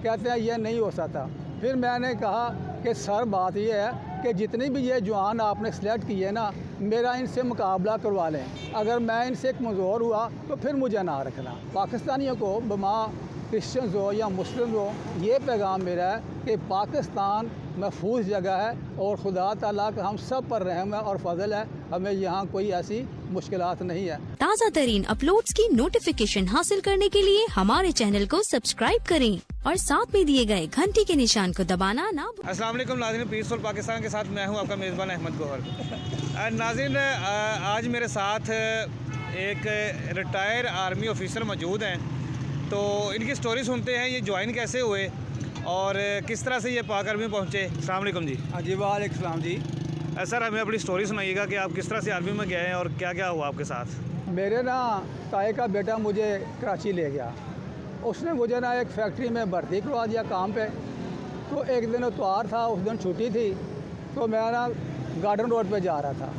कहते हैं ये नहीं हो सकता। फिर मैंने कहा कि सर बात ये है कि जितनी भी ये जवान आपने सेलेक्ट किए ना, मेरा इनसे मुकाबला करवा लें। अगर मैं इनसे कमज़ोर हुआ तो फिर मुझे ना रखना। पाकिस्तानियों को बमा क्रिश्चियंस हो या मुस्लिम हो, ये पैगाम मेरा है कि पाकिस्तान महफूज जगह है और खुदा ताला का हम सब पर रहम है और फजल है, हमें यहाँ कोई ऐसी मुश्किलात नहीं है। ताज़ा तरीन अपलोड्स की नोटिफिकेशन हासिल करने के लिए हमारे चैनल को सब्सक्राइब करें और साथ में दिए गए घंटी के निशान को दबाना ना भूलें। अस्सलाम वालेकुम नाज़रीन, पीसफुल पाकिस्तान के साथ मैं हूं आपका मेज़बान अहमद गौहर। नाज़रीन, आज मेरे साथ एक रिटायर आर्मी ऑफिसर मौजूद हैं, तो इनकी स्टोरी सुनते हैं। ये ज्वाइन कैसे हुए और किस तरह से ये पाक आर्मी पहुँचे। अस्सलाम वालेकुम जी। हाँ जी, वालेकुम सलाम जी। सर, हमें अपनी स्टोरी सुनाइएगा कि आप किस तरह से आर्मी में गए हैं और क्या क्या हुआ आपके साथ। मेरे ना ताए का बेटा मुझे कराची ले गया। उसने मुझे ना एक फैक्ट्री में भर्ती करवा दिया काम पे। तो एक दिन इतवार था, उस दिन छुट्टी थी, तो मैं ना गार्डन रोड पे जा रहा था।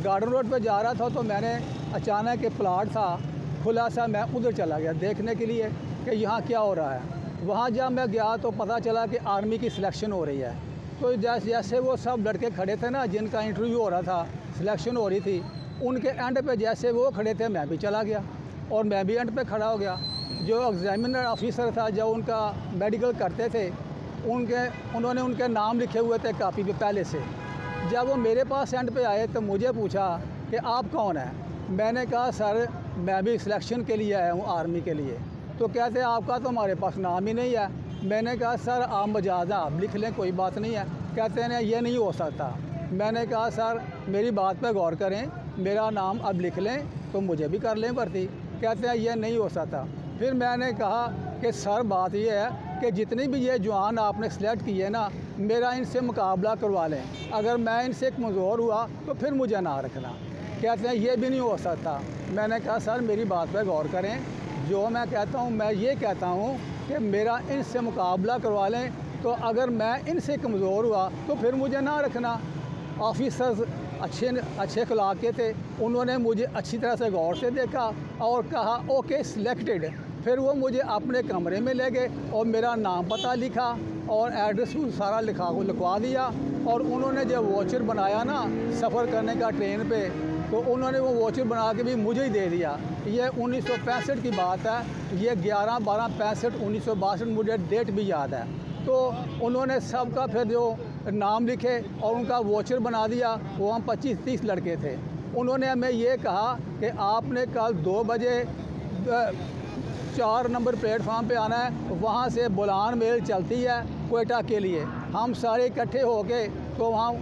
गार्डन रोड पे जा रहा था तो मैंने अचानक एक प्लाट था खुला सा, मैं उधर चला गया देखने के लिए कि यहाँ क्या हो रहा है। वहाँ जब मैं गया तो पता चला कि आर्मी की सिलेक्शन हो रही है। तो जैसे वो सब लड़के खड़े थे ना, जिनका इंटरव्यू हो रहा था, सिलेक्शन हो रही थी, उनके एंड पे जैसे वो खड़े थे मैं भी चला गया और मैं भी एंड पे खड़ा हो गया। जो एग्जामिनर ऑफिसर था, जो उनका मेडिकल करते थे, उन्होंने उनके नाम लिखे हुए थे कापी पे पहले से। जब वो मेरे पास एंड पे आए तो मुझे पूछा कि आप कौन हैं। मैंने कहा सर मैं भी सिलेक्शन के लिए आया हूँ आर्मी के लिए। तो कहते हैं आपका तो हमारे पास नाम ही नहीं है। मैंने कहा सर आप मजाजा आप लिख लें, कोई बात नहीं है। कहते हैं ये नहीं हो सकता। मैंने कहा सर मेरी बात पे गौर करें, मेरा नाम अब लिख लें तो मुझे भी कर लें भर्ती। कहते हैं ये नहीं हो सकता। फिर मैंने कहा कि सर बात ये है कि जितनी भी ये जवान आपने सेलेक्ट किए ना, मेरा इनसे मुकाबला करवा लें। अगर मैं इनसे कमज़ोर हुआ तो फिर मुझे ना रखना। कहते हैं ये भी नहीं हो सकता। मैंने कहा सर मेरी बात पे गौर करें, जो मैं कहता हूँ मैं ये कहता हूँ कि मेरा इनसे मुकाबला करवा लें, तो अगर मैं इनसे कमज़ोर हुआ तो फिर मुझे ना रखना। ऑफिसर्स अच्छे अखलाक के थे, उन्होंने मुझे अच्छी तरह से गौर से देखा और कहा ओके सिलेक्टेड। फिर वो मुझे अपने कमरे में ले गए और मेरा नाम पता लिखा और एड्रेस सारा लिखवा दिया। और उन्होंने जब वॉचर बनाया ना सफ़र करने का ट्रेन पे, तो उन्होंने वो वॉचर बना के भी मुझे ही दे दिया। ये 1965 की बात है, ये 11/12/65 1962 मुझे डेट भी याद है। तो उन्होंने सबका फिर जो नाम लिखे और उनका वॉचर बना दिया। वो हम 25-30 लड़के थे। उन्होंने हमें ये कहा कि आपने कल 2 बजे 4 नंबर प्लेटफार्म पे आना है, वहाँ से बुलान मेल चलती है कोयटा के लिए। हम सारे इकट्ठे हो गए तो वहाँ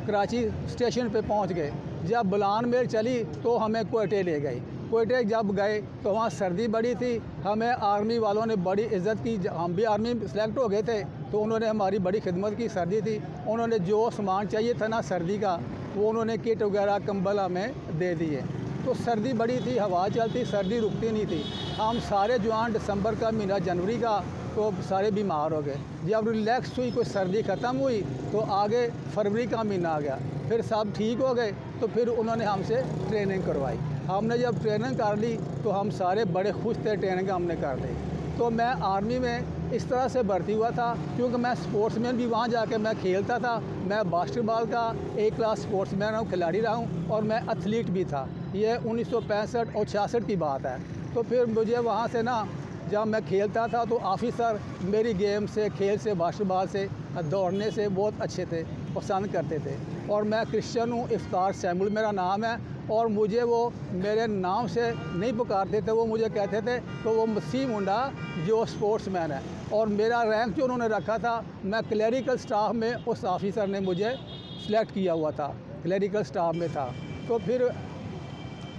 कराची स्टेशन पे पहुँच गए। जब बुलान मेल चली तो हमें कोयटे ले गई। कोयटे जब गए तो वहाँ सर्दी बड़ी थी, हमें आर्मी वालों ने बड़ी इज़्ज़त की। हम भी आर्मी सेलेक्ट हो गए थे तो उन्होंने हमारी बड़ी खिदमत की। सर्दी थी, उन्होंने जो सामान चाहिए था ना सर्दी का, वो उन्होंने किट वगैरह कंबल हमें दे दिए। तो सर्दी बड़ी थी, हवा चलती, सर्दी रुकती नहीं थी। हम सारे जवान दिसंबर का महीना, जनवरी का, तो सारे बीमार हो गए। जब रिलैक्स हुई, कोई सर्दी ख़त्म हुई तो आगे फरवरी का महीना आ गया, फिर सब ठीक हो गए। तो फिर उन्होंने हमसे ट्रेनिंग करवाई। हमने जब ट्रेनिंग कर ली तो हम सारे बड़े खुश थे, ट्रेनिंग हमने कर ली। तो मैं आर्मी में इस तरह से भर्ती हुआ था क्योंकि मैं स्पोर्ट्समैन भी वहाँ जाके मैं खेलता था। मैं बास्केटबॉल का A क्लास स्पोर्ट्समैन हूँ, खिलाड़ी रहा हूँ और मैं एथलीट भी था। ये 1965 और 66 की बात है। तो फिर मुझे वहाँ से ना, जब मैं खेलता था तो ऑफिसर मेरी गेम से, खेल से, बास्केटबॉल से, दौड़ने से बहुत अच्छे थे, पसंद करते थे। और मैं क्रिश्चियन हूँ, इफ्तार सैमुल मेरा नाम है। और मुझे वो मेरे नाम से नहीं पुकारते थे, वो मुझे कहते थे तो वो मसीह मुंडा जो स्पोर्ट्समैन है। और मेरा रैंक जो उन्होंने रखा था, मैं क्लरिकल स्टाफ में, उस ऑफिसर ने मुझे सिलेक्ट किया हुआ था, क्लरिकल स्टाफ में था। तो फिर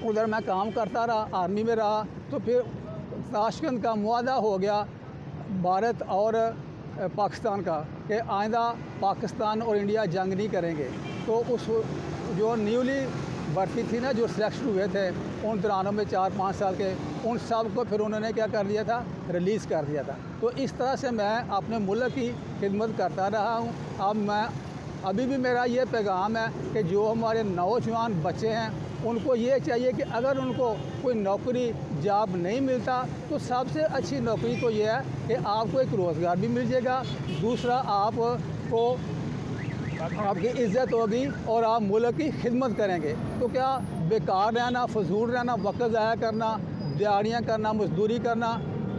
उधर मैं काम करता रहा, आर्मी में रहा। तो फिर ताशकंद का मुआहदा हो गया भारत और पाकिस्तान का कि आइंदा पाकिस्तान और इंडिया जंग नहीं करेंगे। तो उस जो न्यूली भर्ती थी ना, जो सिलेक्शन हुए थे उन दौरानों में 4-5 साल के, उन सब को फिर उन्होंने क्या कर दिया था, रिलीज़ कर दिया था। तो इस तरह से मैं अपने मुल्क की खिदमत करता रहा हूँ। अभी भी मेरा ये पैगाम है कि जो हमारे नौजवान बच्चे हैं उनको ये चाहिए कि अगर उनको कोई नौकरी जॉब नहीं मिलता तो सबसे अच्छी नौकरी तो ये है कि आपको एक रोज़गार भी मिल जाएगा, दूसरा आपको आपकी इज़्ज़त होगी और आप मुल्क की खिदमत करेंगे। तो क्या बेकार रहना, फजूल रहना, वक्त ज़ाया करना, दिहाड़ियाँ करना, मजदूरी करना,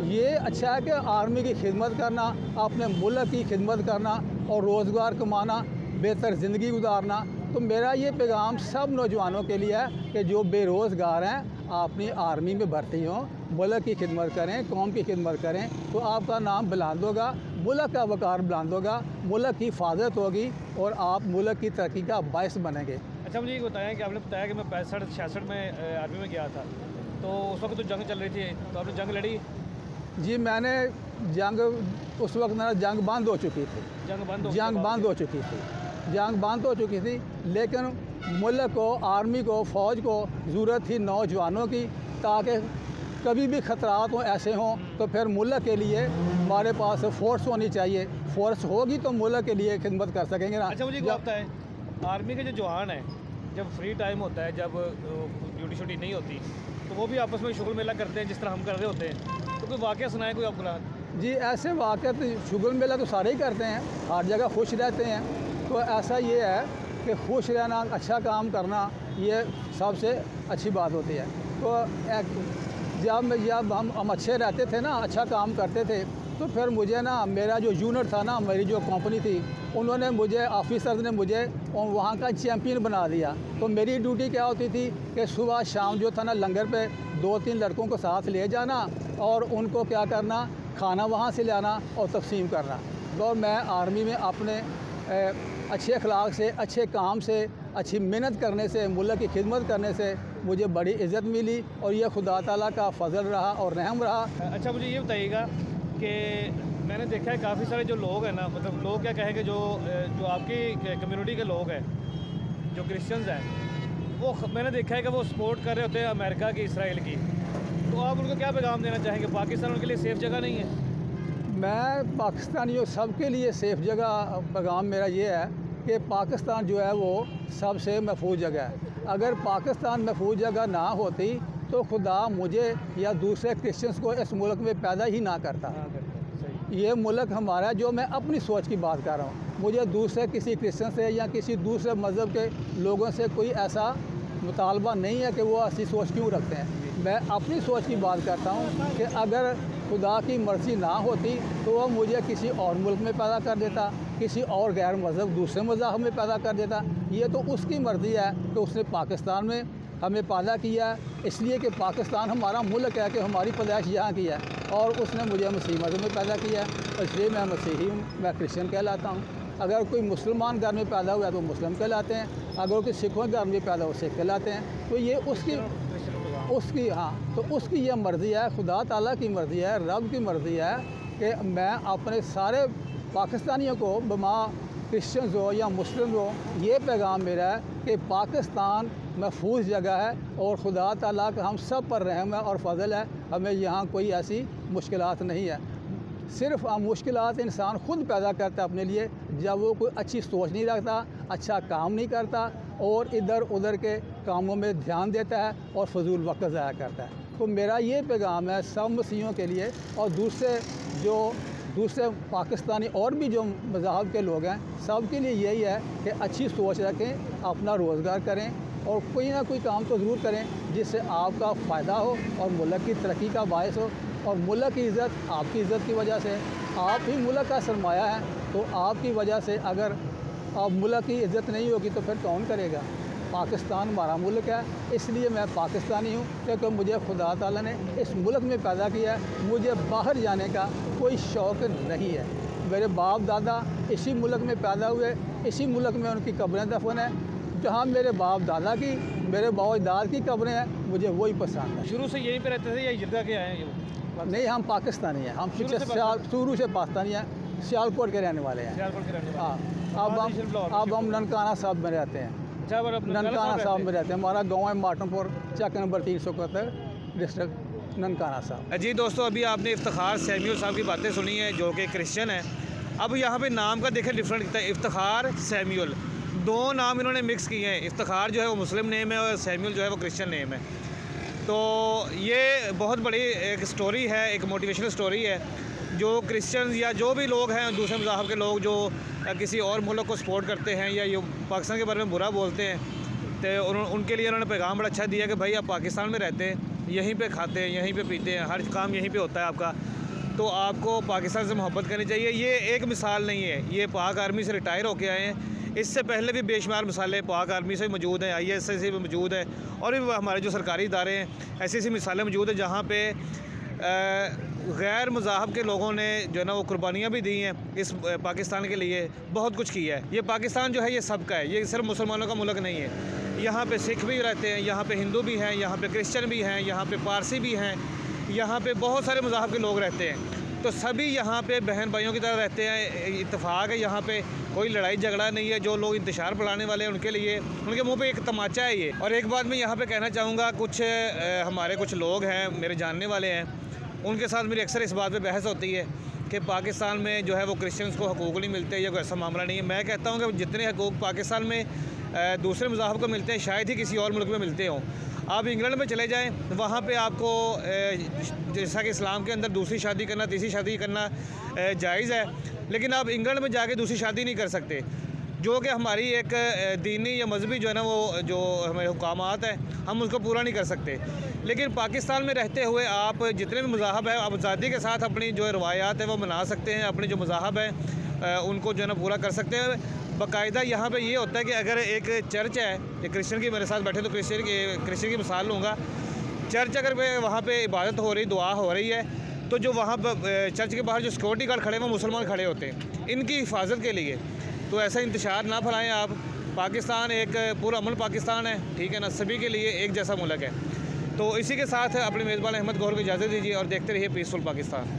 ये अच्छा है कि आर्मी की खिदमत करना, अपने मुल्क की खिदमत करना और रोज़गार कमाना, बेहतर ज़िंदगी गुजारना। तो मेरा ये पैगाम सब नौजवानों के लिए है कि जो बेरोज़गार हैं अपनी आर्मी में भर्ती हों, मुल्क की खिदमत करें, कौम की खिदमत करें, तो आपका नाम बुलंद होगा, मुल्क का वक़ार बुलंद होगा, मुल्क की हिफाजत होगी और आप मुल्क की तरक्की का बायस बनेंगे। अच्छा, मुझे ये बताएं कि आपने बताया कि मैं 65-66 में आर्मी में गया था, तो उस वक्त तो जंग चल रही थी, तो आपने जंग लड़ी? जी, मैंने जंग उस वक्त मेरा जंग बंद हो चुकी थी, जंग बंद हो चुकी थी, लेकिन मुल्क को, आर्मी को, फ़ौज को ज़रूरत थी नौजवानों की, ताकि कभी भी ख़तरात हों, ऐसे हों तो फिर मुल्क के लिए हमारे पास फ़ोर्स होनी चाहिए। फ़ोर्स होगी तो मुल्क के लिए खिदमत कर सकेंगे ना। अच्छा, मुझे लगता है आर्मी के जो जवान हैं, जब फ्री टाइम होता है, जब ड्यूटी शूटी नहीं होती, तो वो भी आपस में शुगल मेला करते हैं जिस तरह हम कर रहे होते हैं, तो कोई वाक़या सुनाए कोई आपको? जी, ऐसे वाक़या तो शुगल मेला तो सारे ही करते हैं, हर जगह खुश रहते हैं। तो ऐसा ये है कि खुश रहना, अच्छा काम करना, ये सबसे अच्छी बात होती है। तो जब हम अच्छे रहते थे ना, अच्छा काम करते थे, तो फिर मुझे ना, मेरा जो यूनिट था ना, मेरी जो कंपनी थी, उन्होंने मुझे, ऑफिसर ने मुझे वहाँ का चैम्पियन बना दिया। तो मेरी ड्यूटी क्या होती थी कि सुबह शाम जो था ना, लंगर पे 2-3 लड़कों को साथ ले जाना और उनको क्या करना, खाना वहाँ से लाना और तकसीम करना। और मैं आर्मी में अपने अच्छे अखलाक से, अच्छे काम से, अच्छी मेहनत करने से, मुल्क की खिदमत करने से मुझे बड़ी इज़्ज़त मिली और ये खुदा ताला का फ़ज़ल रहा और रहम रहा। अच्छा, मुझे ये बताइएगा कि मैंने देखा है काफ़ी सारे जो लोग हैं ना, मतलब लोग क्या कहेंगे, जो आपकी कम्युनिटी के लोग हैं, जो क्रिश्चियंस हैं, वो मैंने देखा है कि वो सपोर्ट कर रहे होते हैं अमेरिका की, इसराइल की। तो आप उनको क्या पैगाम देना चाहेंगे? पाकिस्तान उनके लिए सेफ़ जगह नहीं है? मैं पाकिस्तानियों सबके लिए सेफ़ जगह, पैगाम मेरा ये है कि पाकिस्तान जो है वो सबसे महफूज जगह है। अगर पाकिस्तान महफूज जगह ना होती तो खुदा मुझे या दूसरे क्रिश्चियंस को इस मुल्क में पैदा ही ना करता। ये मुल्क हमारा है, जो मैं अपनी सोच की बात कर रहा हूँ। मुझे दूसरे किसी क्रिश्चियन से या किसी दूसरे मज़हब के लोगों से कोई ऐसा मुतालबा नहीं है कि वो ऐसी सोच क्यों रखते हैं। मैं अपनी सोच की बात करता हूँ कि अगर खुदा की मर्ज़ी ना होती तो वो मुझे किसी और मुल्क में पैदा कर देता, किसी और गैर मज़हब, दूसरे मज़हब में पैदा कर देता। ये तो उसकी मर्ज़ी है कि उसने पाकिस्तान में हमें पैदा किया है, इसलिए कि पाकिस्तान हमारा मुल्क है, कि हमारी पैदाइश यहाँ की है, और उसने मुझे मसीह मज़हब में पैदा किया है, इसलिए मैं मसीही हूँ, मैं क्रिश्चियन कहलाता हूँ। अगर कोई मुसलमान घर में पैदा हुआ तो मुस्लिम कहलाते हैं, अगर कोई सिखों घर में पैदा हो सिख कहलाते हैं। तो ये उसकी तो उसकी ये मर्ज़ी है, खुदा ताला की मर्ज़ी है, रब की मर्ज़ी है कि मैं अपने सारे पाकिस्तानियों को, बमा क्रिश्चियंस हो या मुस्लिम हो, ये पैगाम मेरा है कि पाकिस्तान महफूज जगह है और खुदा ताला का हम सब पर रहम है और फ़ज़ल है। हमें यहाँ कोई ऐसी मुश्किलात नहीं है। सिर्फ़ मुश्किलात इंसान ख़ुद पैदा करता है अपने लिए, जब वो कोई अच्छी सोच नहीं रखता, अच्छा काम नहीं करता और इधर उधर के कामों में ध्यान देता है और फजूल वक्त ज़ाया करता है। तो मेरा ये पैगाम है सब मसीहियों के लिए और दूसरे पाकिस्तानी और भी जो मज़हब के लोग हैं, सब के लिए यही है कि अच्छी सोच रखें, अपना रोज़गार करें और कोई ना कोई काम तो ज़रूर करें जिससे आपका फ़ायदा हो और मुल्क की तरक्की का बायस हो। और मुल्क की इज़्ज़त आपकी इज़्ज़त की वजह से, आप ही मुल्क का सरमाया है, तो आपकी वजह से अगर आप मुल्क की इज़्ज़त नहीं होगी तो फिर कौन करेगा। पाकिस्तान हमारा मुल्क है, इसलिए मैं पाकिस्तानी हूँ, क्योंकि मुझे खुदा ताला ने इस मुल्क में पैदा किया है। मुझे बाहर जाने का कोई शौक़ नहीं है। मेरे बाप दादा इसी मुल्क में पैदा हुए, इसी मुल्क में उनकी कब्रें दफन हैं। जहाँ मेरे बाप दादा की, मेरे बाप दाद की कब्रें हैं, मुझे वही पसंद है। शुरू से यहीं पे रहते थे या जिद्दा के आए हैं? नहीं, हम पाकिस्तानी हैं, हम शुरू से पाकिस्तानी हैं, सियालकोट के रहने वाले हैं। हाँ, अब हम ननकाना साहब में रहते हैं। ननकाना साहब में रहते हैं, हमारा गांव है माटनपुर, चक नंबर 371, डिस्ट्रिक्ट ननकाना साहब। जी दोस्तों, अभी आपने इफ्तिखार सैम्यूल साहब की बातें सुनी हैं, जो कि क्रिश्चियन है। अब यहाँ पे नाम का देखें डिफरेंट कितना है, इफ्तिखार सैम्यूल। दो नाम इन्होंने मिक्स किए हैं। इफ्तिखार जो है वो मुस्लिम नेम है और सैमुअल जो है वो क्रिश्चियन नेम है। तो ये बहुत बड़ी एक स्टोरी है, एक मोटिवेशनल स्टोरी है। जो क्रिश्चियंस या जो भी लोग हैं दूसरे मज़हब के लोग जो किसी और मुल्क को सपोर्ट करते हैं या ये पाकिस्तान के बारे में बुरा बोलते हैं, तो उनके लिए उन्होंने पैगाम बड़ा अच्छा दिया कि भाई आप पाकिस्तान में रहते हैं, यहीं पे खाते हैं, यहीं पे पीते हैं, हर काम यहीं पे होता है आपका, तो आपको पाकिस्तान से मोहब्बत करनी चाहिए। ये एक मिसाल नहीं है, ये पाक आर्मी से रिटायर होके आए हैं। इससे पहले भी बेशुमार मिसालें पाक आर्मी से मौजूद हैं, ISI से भी मौजूद है, और भी हमारे जो सरकारी इदारे हैं ऐसी ऐसी मिसालें मौजूद हैं जहाँ पे गैर मज़ाहब के लोगों ने जो है ना वो कुर्बानियाँ भी दी हैं इस पाकिस्तान के लिए, बहुत कुछ किया है। ये पाकिस्तान जो है ये सबका है, ये सिर्फ मुसलमानों का मुल्क नहीं है। यहाँ पे सिख भी रहते हैं, यहाँ पे हिंदू भी हैं, यहाँ पे क्रिश्चियन भी हैं, यहाँ पे पारसी भी हैं, यहाँ पे बहुत सारे मज़ाहब के लोग रहते हैं। तो सभी यहाँ पे बहन भाइयों की तरह रहते हैं, इत्तेफाक है। यहाँ पे कोई लड़ाई झगड़ा नहीं है। जो लोग इंतशार फैलाने वाले हैं उनके लिए उनके मुंह पे एक तमाचा है ये। और एक बात मैं यहाँ पे कहना चाहूँगा, कुछ हमारे कुछ लोग हैं मेरे जानने वाले हैं, उनके साथ मेरी अक्सर इस बात पे बहस होती है कि पाकिस्तान में जो है वो क्रिश्चियंस को हकूक़ नहीं मिलते या कोई ऐसा मामला नहीं है। मैं कहता हूँ कि जितने हकूक़ पाकिस्तान में दूसरे मज़ाहब को मिलते हैं शायद ही किसी और मुल्क में मिलते हों। आप इंग्लैंड में चले जाएं, वहाँ पे आपको जैसा कि इस्लाम के अंदर दूसरी शादी करना, तीसरी शादी करना जायज़ है, लेकिन आप इंग्लैंड में जाके दूसरी शादी नहीं कर सकते, जो कि हमारी एक दीनी या मजहबी जो है ना वो जो हमारे हुकामात हैं हम उसको पूरा नहीं कर सकते। लेकिन पाकिस्तान में रहते हुए आप जितने भी मज़ाहब है आप आज़ादी के साथ अपनी जो रवायात है वो मना सकते हैं, अपने जो मज़ाहब है उनको जो है ना पूरा कर सकते हैं। बाकायदा यहाँ पे ये होता है कि अगर एक चर्च है, एक क्रिश्चियन की मेरे साथ बैठे तो क्रिश्चियन की मिसाल लूँगा। चर्च अगर वहाँ पे इबादत हो रही, दुआ हो रही है, तो जो वहाँ पर चर्च के बाहर जो सिक्योरिटी गार्ड खड़े हैं वो मुसलमान खड़े होते हैं इनकी हिफाजत के लिए। तो ऐसा इंतशार ना फैलाएं आप। पाकिस्तान एक पूरा अमन पाकिस्तान है, ठीक है ना, सभी के लिए एक जैसा मुल्क है। तो इसी के साथ अपने मेज़बान अहमद गौहर को इजाज़त दीजिए और देखते रहिए पीसफुल पाकिस्तान।